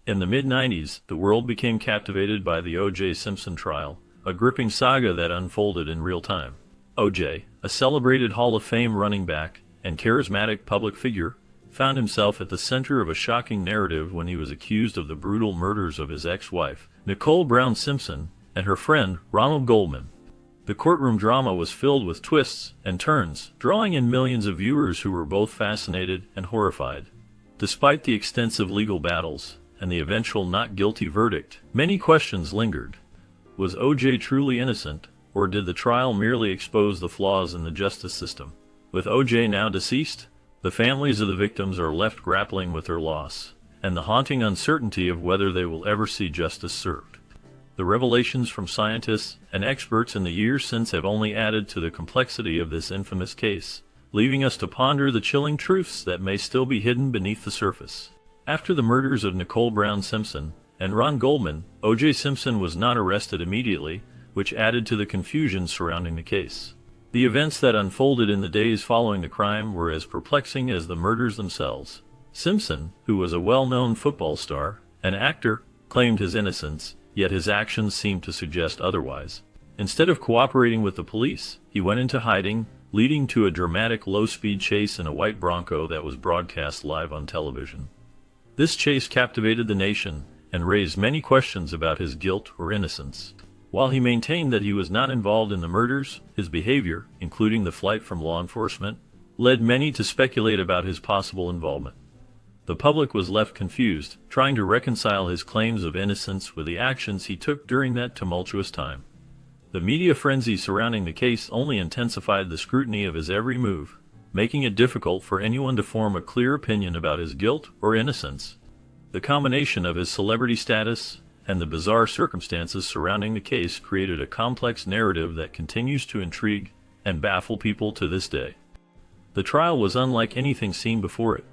In the mid-90s, the world became captivated by the O.J. Simpson trial, a gripping saga that unfolded in real time. O.J., a celebrated Hall of Fame running back and charismatic public figure, found himself at the center of a shocking narrative when he was accused of the brutal murders of his ex-wife, Nicole Brown Simpson, and her friend, Ronald Goldman. The courtroom drama was filled with twists and turns, drawing in millions of viewers who were both fascinated and horrified. Despite the extensive legal battles and the eventual not guilty verdict, many questions lingered. Was O.J. truly innocent, or did the trial merely expose the flaws in the justice system? With O.J. now deceased, the families of the victims are left grappling with their loss and the haunting uncertainty of whether they will ever see justice served. The revelations from scientists and experts in the years since have only added to the complexity of this infamous case, leaving us to ponder the chilling truths that may still be hidden beneath the surface. After the murders of Nicole Brown Simpson and Ron Goldman, O.J. Simpson was not arrested immediately, which added to the confusion surrounding the case. The events that unfolded in the days following the crime were as perplexing as the murders themselves. Simpson, who was a well-known football star and actor, claimed his innocence, yet his actions seemed to suggest otherwise. Instead of cooperating with the police, he went into hiding, leading to a dramatic low-speed chase in a white Bronco that was broadcast live on television. This chase captivated the nation and raised many questions about his guilt or innocence. While he maintained that he was not involved in the murders, his behavior, including the flight from law enforcement, led many to speculate about his possible involvement. The public was left confused, trying to reconcile his claims of innocence with the actions he took during that tumultuous time. The media frenzy surrounding the case only intensified the scrutiny of his every move, making it difficult for anyone to form a clear opinion about his guilt or innocence. The combination of his celebrity status and the bizarre circumstances surrounding the case created a complex narrative that continues to intrigue and baffle people to this day. The trial was unlike anything seen before it.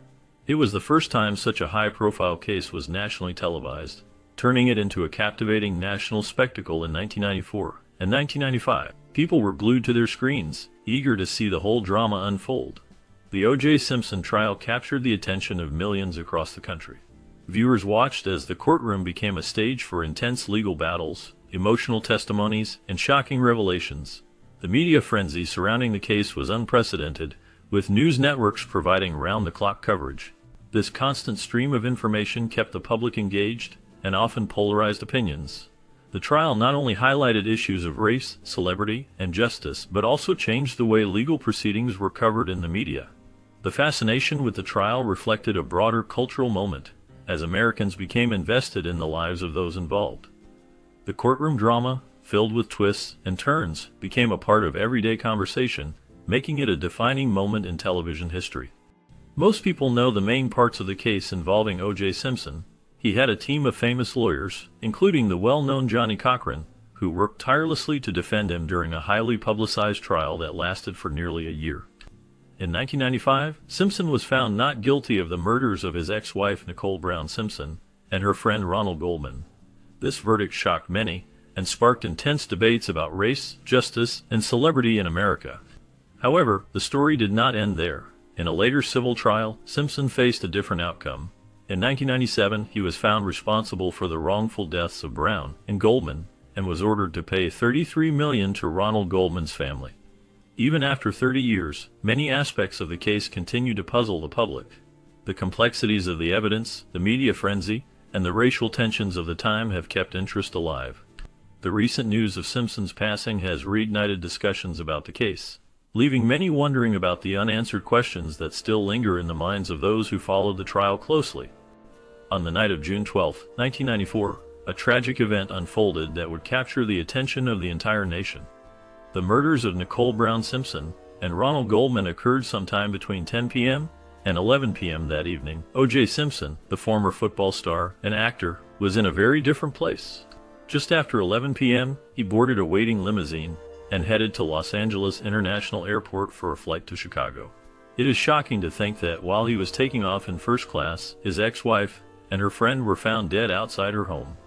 It was the first time such a high-profile case was nationally televised, turning it into a captivating national spectacle in 1994 and 1995. People were glued to their screens, eager to see the whole drama unfold. The O.J. Simpson trial captured the attention of millions across the country. Viewers watched as the courtroom became a stage for intense legal battles, emotional testimonies, and shocking revelations. The media frenzy surrounding the case was unprecedented, with news networks providing round-the-clock coverage. This constant stream of information kept the public engaged and often polarized opinions. The trial not only highlighted issues of race, celebrity, and justice, but also changed the way legal proceedings were covered in the media. The fascination with the trial reflected a broader cultural moment, as Americans became invested in the lives of those involved. The courtroom drama, filled with twists and turns, became a part of everyday conversation, making it a defining moment in television history. Most people know the main parts of the case involving O.J. Simpson. He had a team of famous lawyers, including the well-known Johnnie Cochran, who worked tirelessly to defend him during a highly publicized trial that lasted for nearly a year. In 1995, Simpson was found not guilty of the murders of his ex-wife Nicole Brown Simpson and her friend Ronald Goldman. This verdict shocked many and sparked intense debates about race, justice, and celebrity in America. However, the story did not end there. In a later civil trial, Simpson faced a different outcome. In 1997, he was found responsible for the wrongful deaths of Brown and Goldman and was ordered to pay $33 million to Ronald Goldman's family. Even after 30 years, many aspects of the case continue to puzzle the public. The complexities of the evidence, the media frenzy, and the racial tensions of the time have kept interest alive. The recent news of Simpson's passing has reignited discussions about the case, leaving many wondering about the unanswered questions that still linger in the minds of those who followed the trial closely. On the night of June 12, 1994, a tragic event unfolded that would capture the attention of the entire nation. The murders of Nicole Brown Simpson and Ronald Goldman occurred sometime between 10 p.m. and 11 p.m. that evening. O.J. Simpson, the former football star and actor, was in a very different place. Just after 11 p.m., he boarded a waiting limousine and headed to Los Angeles International Airport for a flight to Chicago. It is shocking to think that while he was taking off in first class, his ex-wife and her friend were found dead outside her home.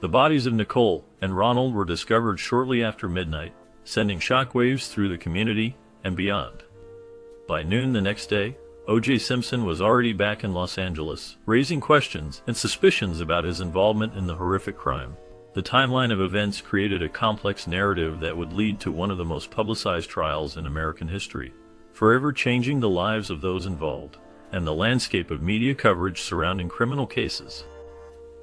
The bodies of Nicole and Ronald were discovered shortly after midnight, sending shockwaves through the community and beyond. By noon the next day, O.J. Simpson was already back in Los Angeles, raising questions and suspicions about his involvement in the horrific crime. The timeline of events created a complex narrative that would lead to one of the most publicized trials in American history, forever changing the lives of those involved and the landscape of media coverage surrounding criminal cases.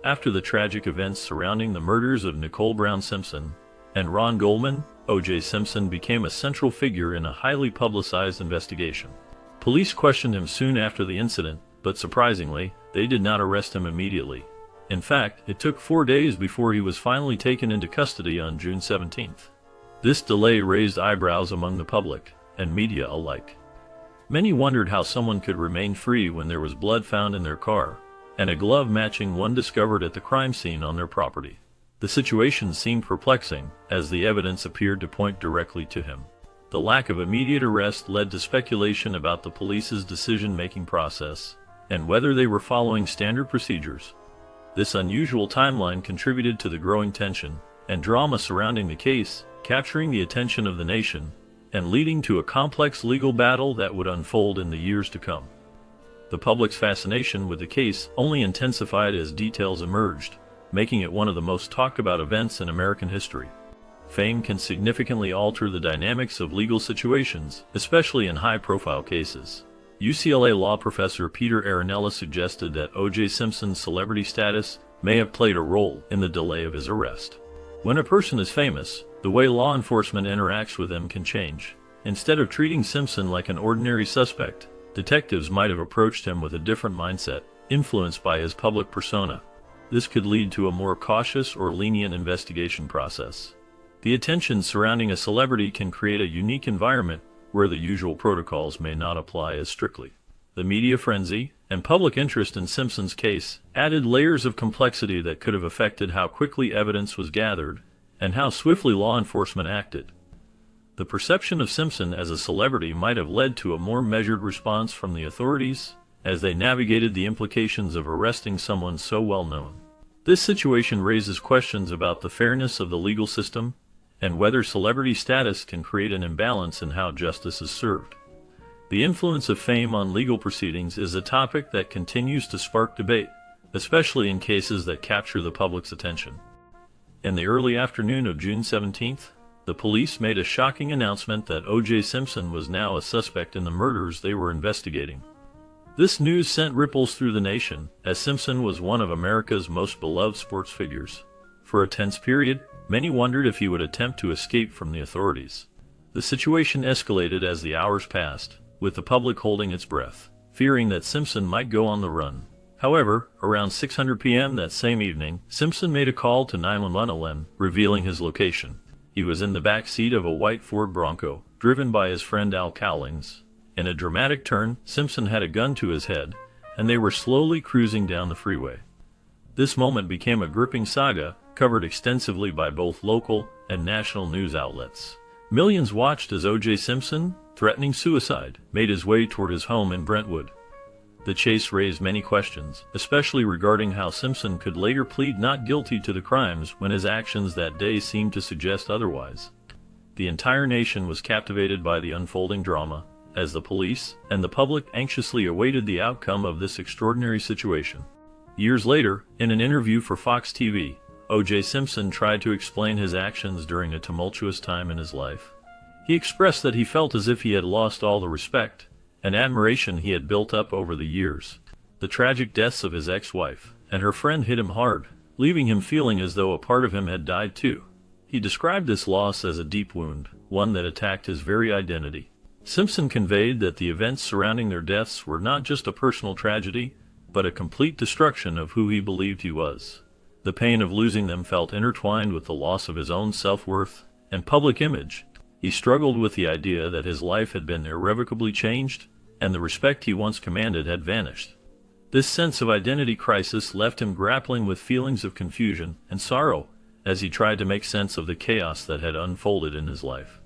After the tragic events surrounding the murders of Nicole Brown Simpson and Ron Goldman, O.J. Simpson became a central figure in a highly publicized investigation. Police questioned him soon after the incident, but surprisingly, they did not arrest him immediately. In fact, it took 4 days before he was finally taken into custody on June 17th. This delay raised eyebrows among the public and media alike. Many wondered how someone could remain free when there was blood found in their car, and a glove matching one discovered at the crime scene on their property. The situation seemed perplexing, as the evidence appeared to point directly to him. The lack of immediate arrest led to speculation about the police's decision-making process, and whether they were following standard procedures. This unusual timeline contributed to the growing tension and drama surrounding the case, capturing the attention of the nation, and leading to a complex legal battle that would unfold in the years to come. The public's fascination with the case only intensified as details emerged, making it one of the most talked about events in American history. Fame can significantly alter the dynamics of legal situations, especially in high-profile cases. UCLA law professor Peter Aronella suggested that O.J. Simpson's celebrity status may have played a role in the delay of his arrest. When a person is famous, the way law enforcement interacts with them can change. Instead of treating Simpson like an ordinary suspect, detectives might have approached him with a different mindset, influenced by his public persona. This could lead to a more cautious or lenient investigation process. The attention surrounding a celebrity can create a unique environment where the usual protocols may not apply as strictly. The media frenzy and public interest in Simpson's case added layers of complexity that could have affected how quickly evidence was gathered and how swiftly law enforcement acted. The perception of Simpson as a celebrity might have led to a more measured response from the authorities as they navigated the implications of arresting someone so well known. This situation raises questions about the fairness of the legal system and whether celebrity status can create an imbalance in how justice is served. The influence of fame on legal proceedings is a topic that continues to spark debate, especially in cases that capture the public's attention. In the early afternoon of June 17th, the police made a shocking announcement that O.J. Simpson was now a suspect in the murders they were investigating. This news sent ripples through the nation, as Simpson was one of America's most beloved sports figures. For a tense period, many wondered if he would attempt to escape from the authorities. The situation escalated as the hours passed, with the public holding its breath, fearing that Simpson might go on the run. However, around 6:00 p.m. that same evening, Simpson made a call to 911, revealing his location. He was in the back seat of a white Ford Bronco, driven by his friend Al Cowlings. In a dramatic turn, Simpson had a gun to his head, and they were slowly cruising down the freeway. This moment became a gripping saga, covered extensively by both local and national news outlets. Millions watched as O.J. Simpson, threatening suicide, made his way toward his home in Brentwood. The chase raised many questions, especially regarding how Simpson could later plead not guilty to the crimes when his actions that day seemed to suggest otherwise. The entire nation was captivated by the unfolding drama, as the police and the public anxiously awaited the outcome of this extraordinary situation. Years later, in an interview for Fox TV, O.J. Simpson tried to explain his actions during a tumultuous time in his life. He expressed that he felt as if he had lost all the respect and admiration he had built up over the years. The tragic deaths of his ex-wife and her friend hit him hard, leaving him feeling as though a part of him had died too. He described this loss as a deep wound, one that attacked his very identity. Simpson conveyed that the events surrounding their deaths were not just a personal tragedy, but a complete destruction of who he believed he was. The pain of losing them felt intertwined with the loss of his own self-worth and public image. He struggled with the idea that his life had been irrevocably changed, and the respect he once commanded had vanished. This sense of identity crisis left him grappling with feelings of confusion and sorrow as he tried to make sense of the chaos that had unfolded in his life.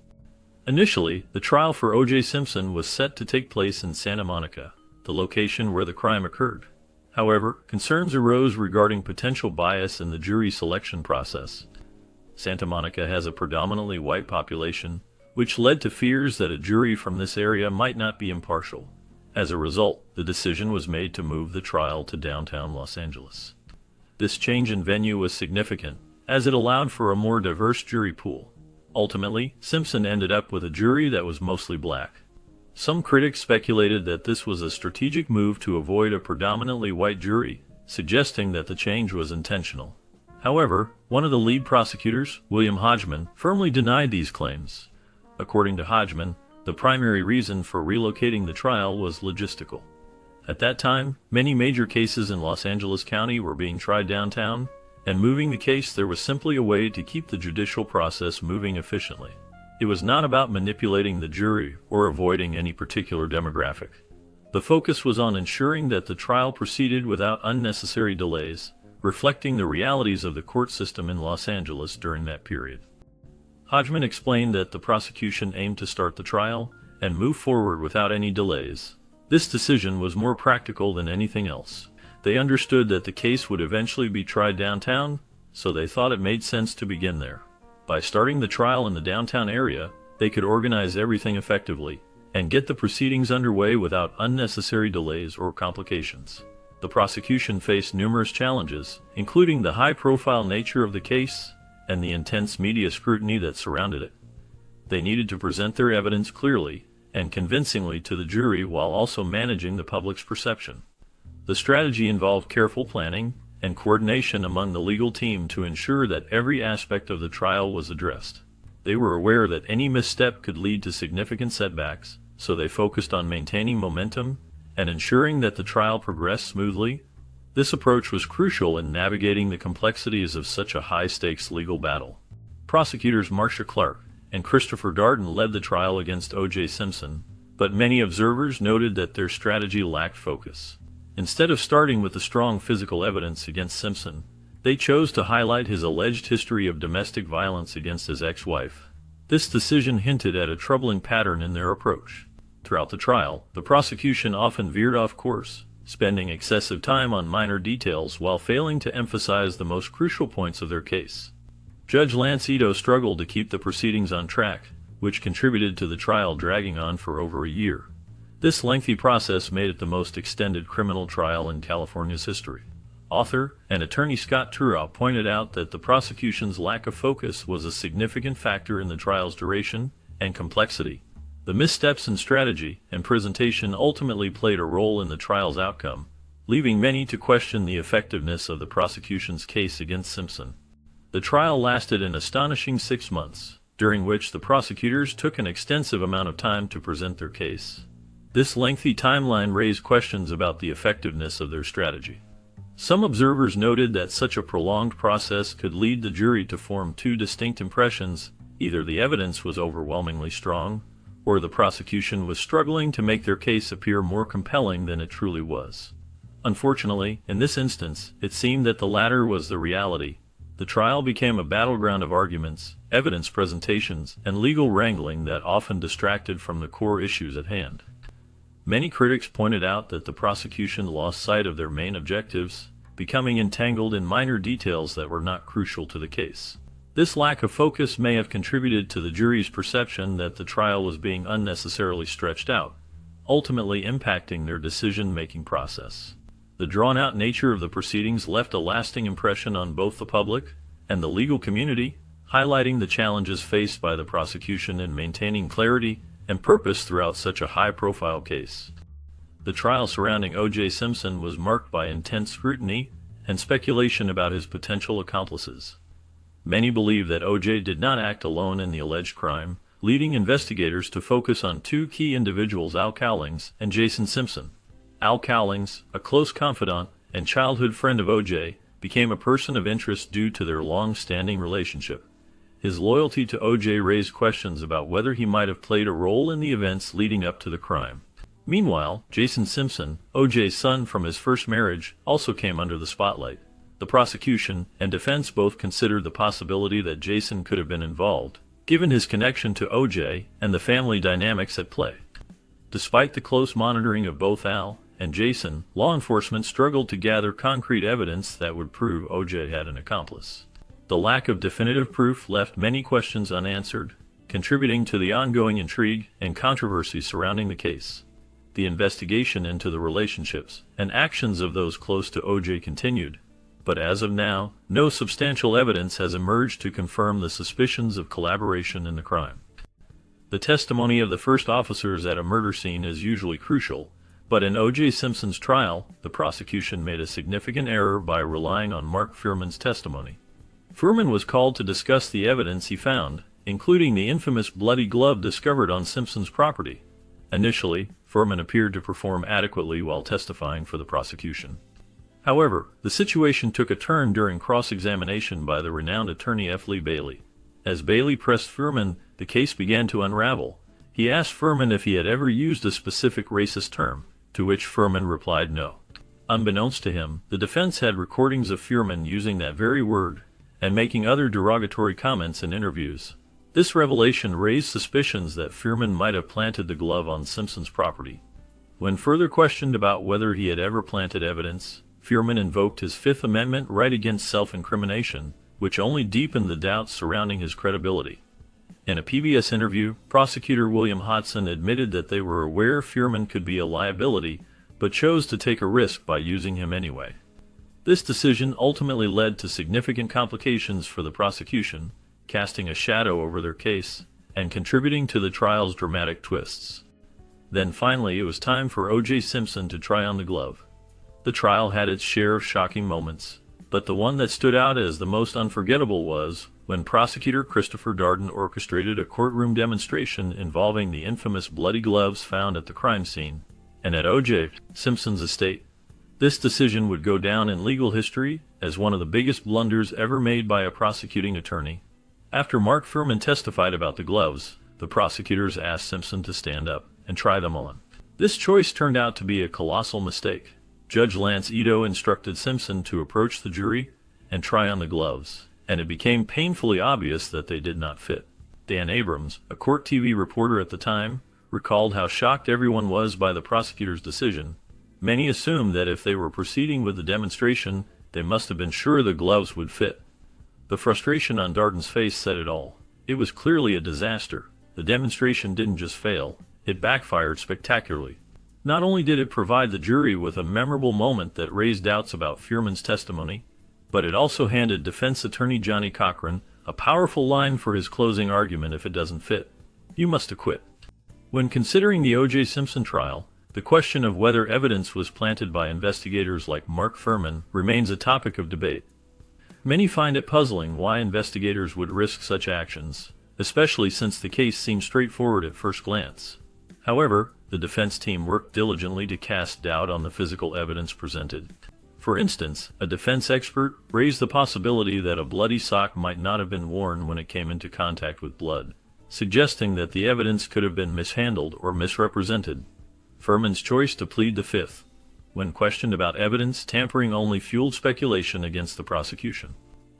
Initially, the trial for O.J. Simpson was set to take place in Santa Monica, the location where the crime occurred. However, concerns arose regarding potential bias in the jury selection process. Santa Monica has a predominantly white population, which led to fears that a jury from this area might not be impartial. As a result, the decision was made to move the trial to downtown Los Angeles. This change in venue was significant, as it allowed for a more diverse jury pool. Ultimately, Simpson ended up with a jury that was mostly black. Some critics speculated that this was a strategic move to avoid a predominantly white jury, suggesting that the change was intentional. However, one of the lead prosecutors, William Hodgman, firmly denied these claims. According to Hodgman, the primary reason for relocating the trial was logistical. At that time, many major cases in Los Angeles County were being tried downtown, and moving the case there was simply a way to keep the judicial process moving efficiently. It was not about manipulating the jury or avoiding any particular demographic. The focus was on ensuring that the trial proceeded without unnecessary delays, reflecting the realities of the court system in Los Angeles during that period. Hodgman explained that the prosecution aimed to start the trial and move forward without any delays. This decision was more practical than anything else. They understood that the case would eventually be tried downtown, so they thought it made sense to begin there. By starting the trial in the downtown area, they could organize everything effectively and get the proceedings underway without unnecessary delays or complications. The prosecution faced numerous challenges, including the high-profile nature of the case and the intense media scrutiny that surrounded it. They needed to present their evidence clearly and convincingly to the jury while also managing the public's perception. The strategy involved careful planning and coordination among the legal team to ensure that every aspect of the trial was addressed. They were aware that any misstep could lead to significant setbacks, so they focused on maintaining momentum and ensuring that the trial progressed smoothly. This approach was crucial in navigating the complexities of such a high-stakes legal battle. Prosecutors Marcia Clark and Christopher Darden led the trial against O.J. Simpson, but many observers noted that their strategy lacked focus. Instead of starting with the strong physical evidence against Simpson, they chose to highlight his alleged history of domestic violence against his ex-wife. This decision hinted at a troubling pattern in their approach. Throughout the trial, the prosecution often veered off course, spending excessive time on minor details while failing to emphasize the most crucial points of their case. Judge Lance Ito struggled to keep the proceedings on track, which contributed to the trial dragging on for over a year. This lengthy process made it the most extended criminal trial in California's history. Author and attorney Scott Turow pointed out that the prosecution's lack of focus was a significant factor in the trial's duration and complexity. The missteps in strategy and presentation ultimately played a role in the trial's outcome, leaving many to question the effectiveness of the prosecution's case against Simpson. The trial lasted an astonishing 6 months, during which the prosecutors took an extensive amount of time to present their case. This lengthy timeline raised questions about the effectiveness of their strategy. Some observers noted that such a prolonged process could lead the jury to form two distinct impressions: either the evidence was overwhelmingly strong, or the prosecution was struggling to make their case appear more compelling than it truly was. Unfortunately, in this instance, it seemed that the latter was the reality. The trial became a battleground of arguments, evidence presentations, and legal wrangling that often distracted from the core issues at hand. Many critics pointed out that the prosecution lost sight of their main objectives, becoming entangled in minor details that were not crucial to the case. This lack of focus may have contributed to the jury's perception that the trial was being unnecessarily stretched out, ultimately impacting their decision-making process. The drawn-out nature of the proceedings left a lasting impression on both the public and the legal community, highlighting the challenges faced by the prosecution in maintaining clarity and purpose throughout such a high-profile case. The trial surrounding O.J. Simpson was marked by intense scrutiny and speculation about his potential accomplices. Many believe that O.J. did not act alone in the alleged crime, leading investigators to focus on two key individuals: Al Cowlings and Jason Simpson. Al Cowlings, a close confidant and childhood friend of O.J., became a person of interest due to their long-standing relationship. His loyalty to O.J. raised questions about whether he might have played a role in the events leading up to the crime. Meanwhile, Jason Simpson, O.J.'s son from his first marriage, also came under the spotlight. The prosecution and defense both considered the possibility that Jason could have been involved, given his connection to O.J. and the family dynamics at play. Despite the close monitoring of both Al and Jason, law enforcement struggled to gather concrete evidence that would prove O.J. had an accomplice. The lack of definitive proof left many questions unanswered, contributing to the ongoing intrigue and controversy surrounding the case. The investigation into the relationships and actions of those close to O.J. continued, but as of now, no substantial evidence has emerged to confirm the suspicions of collaboration in the crime. The testimony of the first officers at a murder scene is usually crucial, but in O.J. Simpson's trial, the prosecution made a significant error by relying on Mark Fuhrman's testimony. Fuhrman was called to discuss the evidence he found, including the infamous bloody glove discovered on Simpson's property. Initially, Fuhrman appeared to perform adequately while testifying for the prosecution. However, the situation took a turn during cross-examination by the renowned attorney F. Lee Bailey. As Bailey pressed Fuhrman, the case began to unravel. He asked Fuhrman if he had ever used a specific racist term, to which Fuhrman replied no. Unbeknownst to him, the defense had recordings of Fuhrman using that very word and making other derogatory comments in interviews. This revelation raised suspicions that Fuhrman might have planted the glove on Simpson's property. When further questioned about whether he had ever planted evidence, Fuhrman invoked his Fifth Amendment right against self-incrimination, which only deepened the doubts surrounding his credibility. In a PBS interview, prosecutor William Hodson admitted that they were aware Fuhrman could be a liability, but chose to take a risk by using him anyway. This decision ultimately led to significant complications for the prosecution, casting a shadow over their case and contributing to the trial's dramatic twists. Then finally, it was time for O.J. Simpson to try on the glove. The trial had its share of shocking moments, but the one that stood out as the most unforgettable was when prosecutor Christopher Darden orchestrated a courtroom demonstration involving the infamous bloody gloves found at the crime scene and at O.J. Simpson's estate. This decision would go down in legal history as one of the biggest blunders ever made by a prosecuting attorney. After Mark Fuhrman testified about the gloves, the prosecutors asked Simpson to stand up and try them on. This choice turned out to be a colossal mistake. Judge Lance Ito instructed Simpson to approach the jury and try on the gloves, and it became painfully obvious that they did not fit. Dan Abrams, a court TV reporter at the time, recalled how shocked everyone was by the prosecutor's decision. Many assumed that if they were proceeding with the demonstration, they must have been sure the gloves would fit. The frustration on Darden's face said it all. It was clearly a disaster. The demonstration didn't just fail, it backfired spectacularly. Not only did it provide the jury with a memorable moment that raised doubts about Fuhrman's testimony, but it also handed defense attorney Johnny Cochran a powerful line for his closing argument: if it doesn't fit, you must acquit. When considering the O.J. Simpson trial, the question of whether evidence was planted by investigators like Mark Fuhrman remains a topic of debate. Many find it puzzling why investigators would risk such actions, especially since the case seemed straightforward at first glance. However, the defense team worked diligently to cast doubt on the physical evidence presented. For instance, a defense expert raised the possibility that a bloody sock might not have been worn when it came into contact with blood, suggesting that the evidence could have been mishandled or misrepresented. Fuhrman's choice to plead the Fifth, when questioned about evidence tampering, only fueled speculation against the prosecution.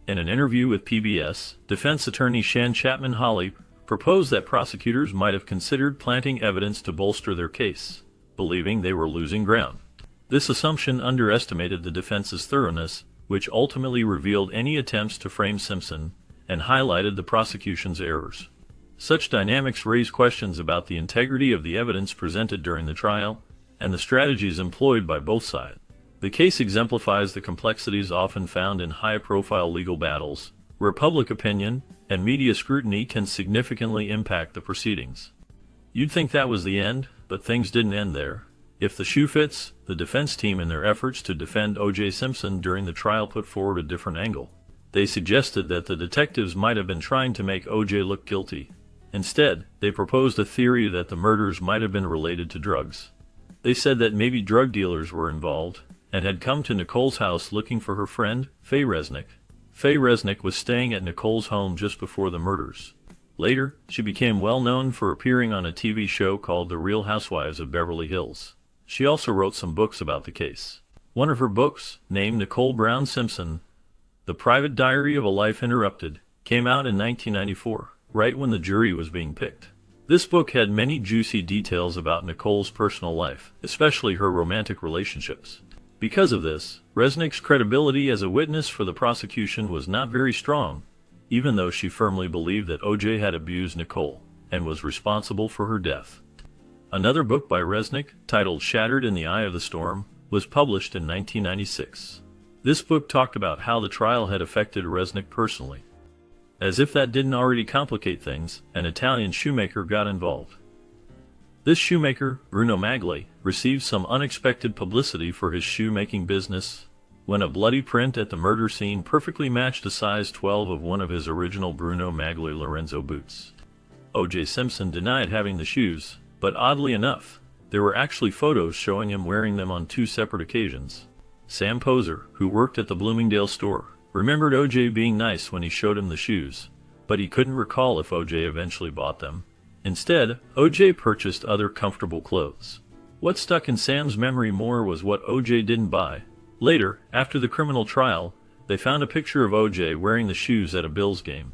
In an interview with PBS, defense attorney Shan Chapman-Hawley proposed that prosecutors might have considered planting evidence to bolster their case, believing they were losing ground. This assumption underestimated the defense's thoroughness, which ultimately revealed any attempts to frame Simpson and highlighted the prosecution's errors. Such dynamics raise questions about the integrity of the evidence presented during the trial and the strategies employed by both sides. The case exemplifies the complexities often found in high-profile legal battles, where public opinion and media scrutiny can significantly impact the proceedings. You'd think that was the end, but things didn't end there. If the shoe fits, the defense team, in their efforts to defend O.J. Simpson during the trial, put forward a different angle. They suggested that the detectives might have been trying to make O.J. look guilty. Instead, they proposed a theory that the murders might have been related to drugs. They said that maybe drug dealers were involved and had come to Nicole's house looking for her friend, Faye Resnick. Faye Resnick was staying at Nicole's home just before the murders. Later, she became well known for appearing on a TV show called The Real Housewives of Beverly Hills. She also wrote some books about the case. One of her books, named Nicole Brown Simpson, The Private Diary of a Life Interrupted, came out in 1994, right when the jury was being picked. This book had many juicy details about Nicole's personal life, especially her romantic relationships. Because of this, Resnick's credibility as a witness for the prosecution was not very strong, even though she firmly believed that O.J. had abused Nicole and was responsible for her death. Another book by Resnick, titled Shattered in the Eye of the Storm, was published in 1996. This book talked about how the trial had affected Resnick personally. As if that didn't already complicate things, an Italian shoemaker got involved. This shoemaker, Bruno Magli, received some unexpected publicity for his shoemaking business when a bloody print at the murder scene perfectly matched a size 12 of one of his original Bruno Magli Lorenzo boots. O.J. Simpson denied having the shoes, but oddly enough, there were actually photos showing him wearing them on 2 separate occasions. Sam Poser, who worked at the Bloomingdale store, remembered O.J. being nice when he showed him the shoes, but he couldn't recall if O.J. eventually bought them. Instead, O.J. purchased other comfortable clothes. What stuck in Sam's memory more was what O.J. didn't buy. Later, after the criminal trial, they found a picture of O.J. wearing the shoes at a Bills game.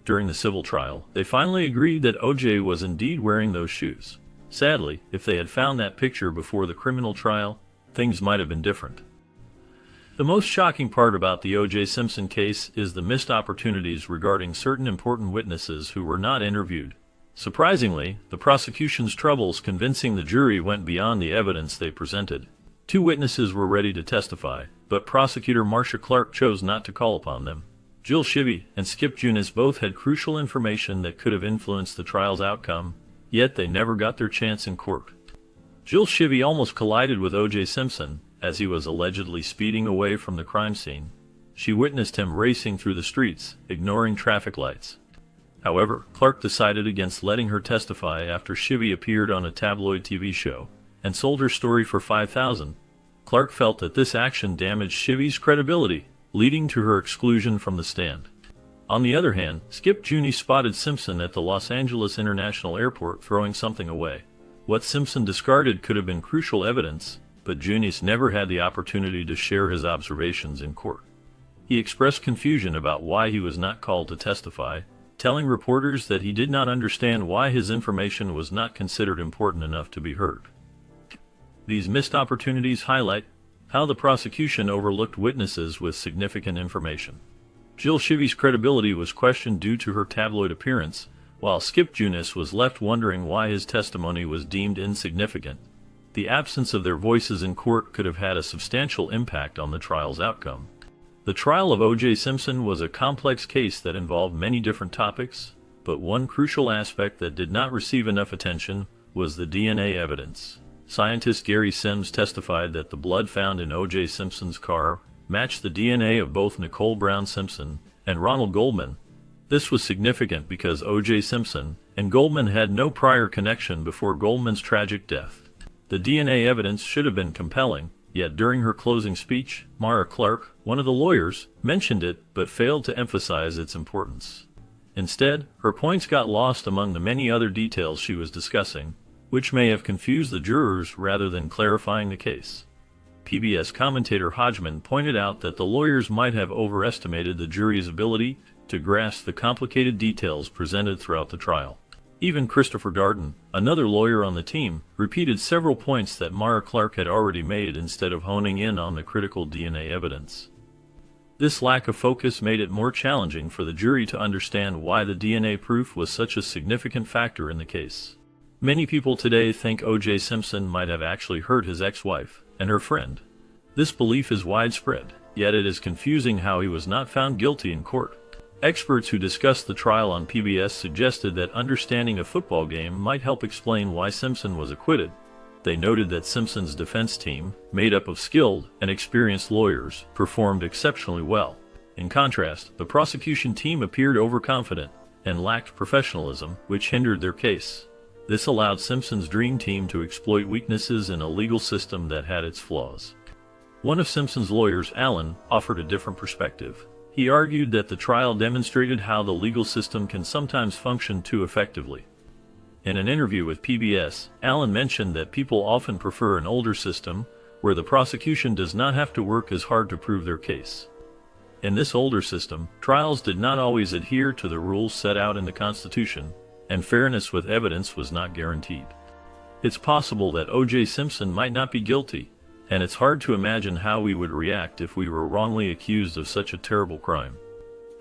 During the civil trial, they finally agreed that O.J. was indeed wearing those shoes. Sadly, if they had found that picture before the criminal trial, things might have been different. The most shocking part about the O.J. Simpson case is the missed opportunities regarding certain important witnesses who were not interviewed. Surprisingly, the prosecution's troubles convincing the jury went beyond the evidence they presented. 2 witnesses were ready to testify, but prosecutor Marcia Clark chose not to call upon them. Jill Shivey and Skip Junis both had crucial information that could have influenced the trial's outcome, yet they never got their chance in court. Jill Shivey almost collided with O.J. Simpson as he was allegedly speeding away from the crime scene. She witnessed him racing through the streets, ignoring traffic lights. However, Clark decided against letting her testify after Shivey appeared on a tabloid TV show and sold her story for $5,000. Clark felt that this action damaged Shivey's credibility, leading to her exclusion from the stand. On the other hand, Skip Junis spotted Simpson at the Los Angeles International Airport throwing something away. What Simpson discarded could have been crucial evidence, but Junis never had the opportunity to share his observations in court. He expressed confusion about why he was not called to testify, telling reporters that he did not understand why his information was not considered important enough to be heard. These missed opportunities highlight how the prosecution overlooked witnesses with significant information. Jill Shivey's credibility was questioned due to her tabloid appearance, while Skip Junis was left wondering why his testimony was deemed insignificant. The absence of their voices in court could have had a substantial impact on the trial's outcome. The trial of O.J. Simpson was a complex case that involved many different topics, but one crucial aspect that did not receive enough attention was the DNA evidence. Scientist Gary Sims testified that the blood found in O.J. Simpson's car matched the DNA of both Nicole Brown Simpson and Ronald Goldman. This was significant because O.J. Simpson and Goldman had no prior connection before Goldman's tragic death. The DNA evidence should have been compelling, yet during her closing speech, Mara Clark, one of the lawyers, mentioned it but failed to emphasize its importance. Instead, her points got lost among the many other details she was discussing, which may have confused the jurors rather than clarifying the case. PBS commentator Hodgman pointed out that the lawyers might have overestimated the jury's ability to grasp the complicated details presented throughout the trial. Even Christopher Darden, another lawyer on the team, repeated several points that Mara Clark had already made instead of honing in on the critical DNA evidence. This lack of focus made it more challenging for the jury to understand why the DNA proof was such a significant factor in the case. Many people today think O.J. Simpson might have actually hurt his ex-wife and her friend. This belief is widespread, yet it is confusing how he was not found guilty in court. Experts who discussed the trial on PBS suggested that understanding a football game might help explain why Simpson was acquitted. They noted that Simpson's defense team, made up of skilled and experienced lawyers, performed exceptionally well. In contrast, the prosecution team appeared overconfident and lacked professionalism, which hindered their case. This allowed Simpson's dream team to exploit weaknesses in a legal system that had its flaws. One of Simpson's lawyers, Allen, offered a different perspective. He argued that the trial demonstrated how the legal system can sometimes function too effectively. In an interview with PBS, Allen mentioned that people often prefer an older system where the prosecution does not have to work as hard to prove their case. In this older system, trials did not always adhere to the rules set out in the Constitution, and fairness with evidence was not guaranteed. It's possible that O.J. Simpson might not be guilty, and it's hard to imagine how we would react if we were wrongly accused of such a terrible crime.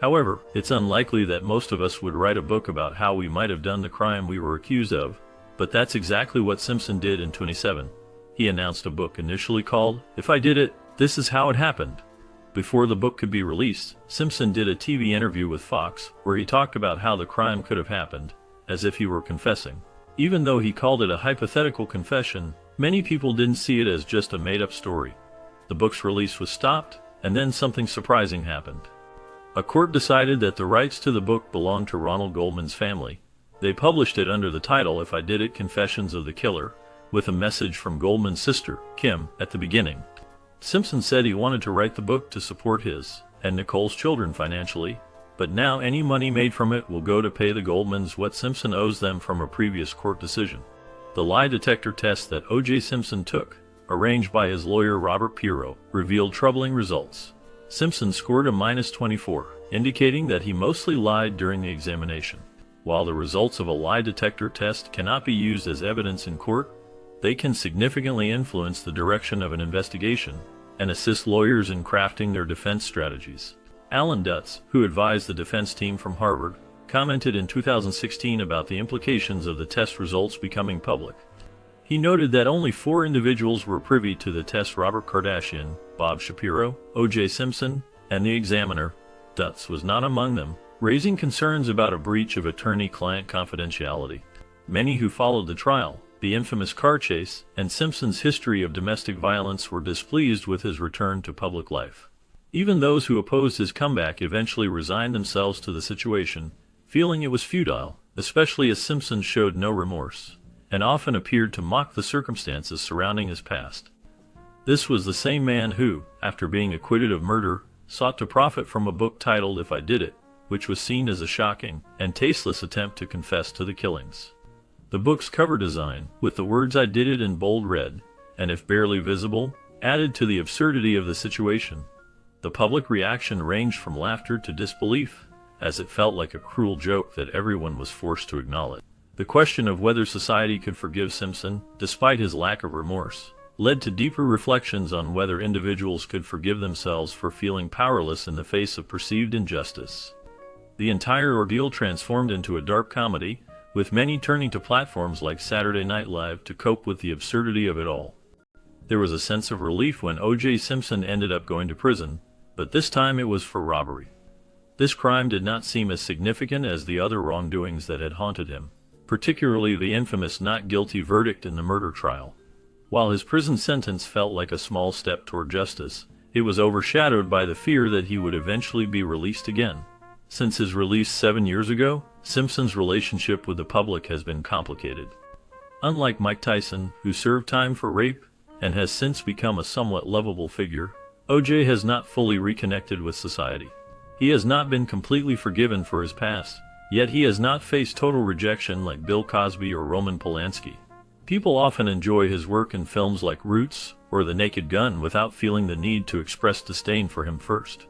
However, it's unlikely that most of us would write a book about how we might have done the crime we were accused of, But that's exactly what Simpson did in 27. He announced a book initially called, "If I Did It, This Is How It Happened." Before the book could be released, Simpson did a TV interview with Fox where he talked about how the crime could have happened, as if he were confessing. Even though he called it a hypothetical confession, many people didn't see it as just a made-up story. The book's release was stopped, and then something surprising happened. A court decided that the rights to the book belonged to Ronald Goldman's family. They published it under the title "If I Did It, Confessions of the Killer," with a message from Goldman's sister, Kim, at the beginning. Simpson said he wanted to write the book to support his and Nicole's children financially, but now any money made from it will go to pay the Goldmans what Simpson owes them from a previous court decision. The lie detector test that O.J. Simpson took, arranged by his lawyer Robert Pirro, revealed troubling results. Simpson scored a -24, indicating that he mostly lied during the examination. While the results of a lie detector test cannot be used as evidence in court, they can significantly influence the direction of an investigation and assist lawyers in crafting their defense strategies. Alan Dutz, who advised the defense team from Harvard, commented in 2016 about the implications of the test results becoming public. He noted that only 4 individuals were privy to the test: Robert Kardashian, Bob Shapiro, O.J. Simpson, and the examiner. Dutz was not among them, raising concerns about a breach of attorney-client confidentiality. Many who followed the trial, the infamous car chase, and Simpson's history of domestic violence were displeased with his return to public life. Even those who opposed his comeback eventually resigned themselves to the situation, feeling it was futile, especially as Simpson showed no remorse, and often appeared to mock the circumstances surrounding his past. This was the same man who, after being acquitted of murder, sought to profit from a book titled "If I Did It," which was seen as a shocking and tasteless attempt to confess to the killings. The book's cover design, with the words "I did it" in bold red, and "if barely visible," added to the absurdity of the situation. The public reaction ranged from laughter to disbelief, as it felt like a cruel joke that everyone was forced to acknowledge. The question of whether society could forgive Simpson, despite his lack of remorse, led to deeper reflections on whether individuals could forgive themselves for feeling powerless in the face of perceived injustice. The entire ordeal transformed into a dark comedy, with many turning to platforms like Saturday Night Live to cope with the absurdity of it all. There was a sense of relief when O.J. Simpson ended up going to prison, but this time it was for robbery. This crime did not seem as significant as the other wrongdoings that had haunted him, particularly the infamous not guilty verdict in the murder trial. While his prison sentence felt like a small step toward justice, it was overshadowed by the fear that he would eventually be released again. Since his release 7 years ago, Simpson's relationship with the public has been complicated. Unlike Mike Tyson, who served time for rape and has since become a somewhat lovable figure, O.J. has not fully reconnected with society. He has not been completely forgiven for his past, yet he has not faced total rejection like Bill Cosby or Roman Polanski. People often enjoy his work in films like Roots or The Naked Gun without feeling the need to express disdain for him first.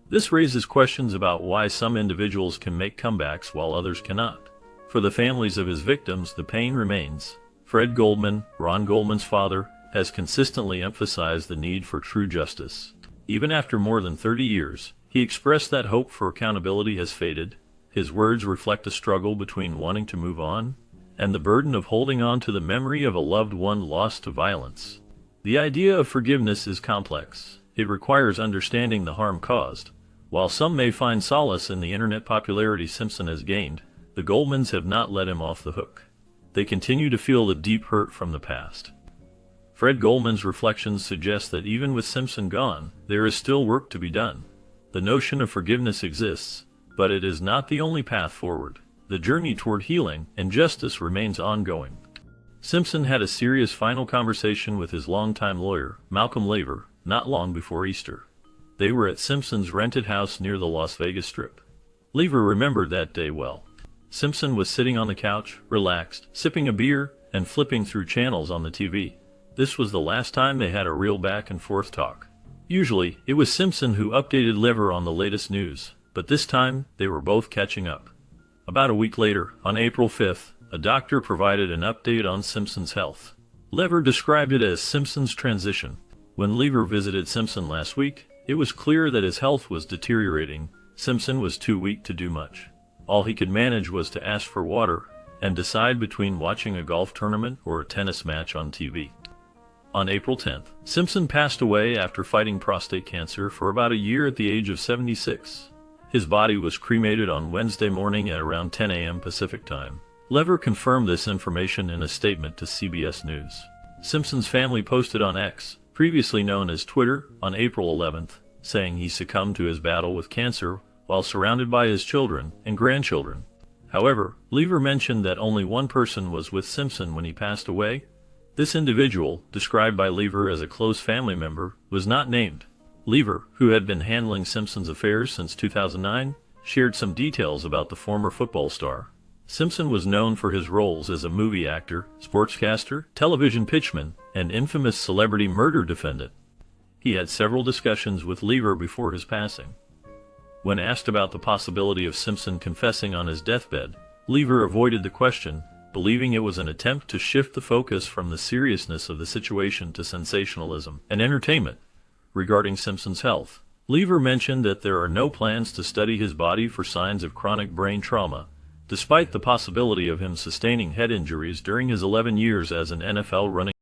This raises questions about why some individuals can make comebacks while others cannot. For the families of his victims, the pain remains. Fred Goldman, Ron Goldman's father, has consistently emphasized the need for true justice. Even after more than 30 years, he expressed that hope for accountability has faded. His words reflect a struggle between wanting to move on and the burden of holding on to the memory of a loved one lost to violence. The idea of forgiveness is complex. It requires understanding the harm caused. While some may find solace in the internet popularity Simpson has gained, the Goldmans have not let him off the hook. They continue to feel the deep hurt from the past. Fred Goldman's reflections suggest that even with Simpson gone, there is still work to be done. The notion of forgiveness exists, but it is not the only path forward. The journey toward healing and justice remains ongoing. Simpson had a serious final conversation with his longtime lawyer, Malcolm Lever, not long before Easter. They were at Simpson's rented house near the Las Vegas Strip. Lever remembered that day well. Simpson was sitting on the couch, relaxed, sipping a beer, and flipping through channels on the TV. This was the last time they had a real back-and-forth talk. Usually, it was Simpson who updated Lever on the latest news, but this time, they were both catching up. About a week later, on April 5th, a doctor provided an update on Simpson's health. Lever described it as Simpson's transition. When Lever visited Simpson last week, it was clear that his health was deteriorating. Simpson was too weak to do much. All he could manage was to ask for water, and decide between watching a golf tournament or a tennis match on TV. On April 10th, Simpson passed away after fighting prostate cancer for about a year at the age of 76. His body was cremated on Wednesday morning at around 10 a.m. Pacific Time. Lever confirmed this information in a statement to CBS News. Simpson's family posted on X, previously known as Twitter, on April 11th, saying he succumbed to his battle with cancer while surrounded by his children and grandchildren. However, Lever mentioned that only one person was with Simpson when he passed away. This individual, described by Lever as a close family member, was not named. Lever, who had been handling Simpson's affairs since 2009, shared some details about the former football star. Simpson was known for his roles as a movie actor, sportscaster, television pitchman, and infamous celebrity murder defendant. He had several discussions with Lever before his passing. When asked about the possibility of Simpson confessing on his deathbed, Lever avoided the question, believing it was an attempt to shift the focus from the seriousness of the situation to sensationalism and entertainment. Regarding Simpson's health, Lever mentioned that there are no plans to study his body for signs of chronic brain trauma, despite the possibility of him sustaining head injuries during his 11 years as an NFL running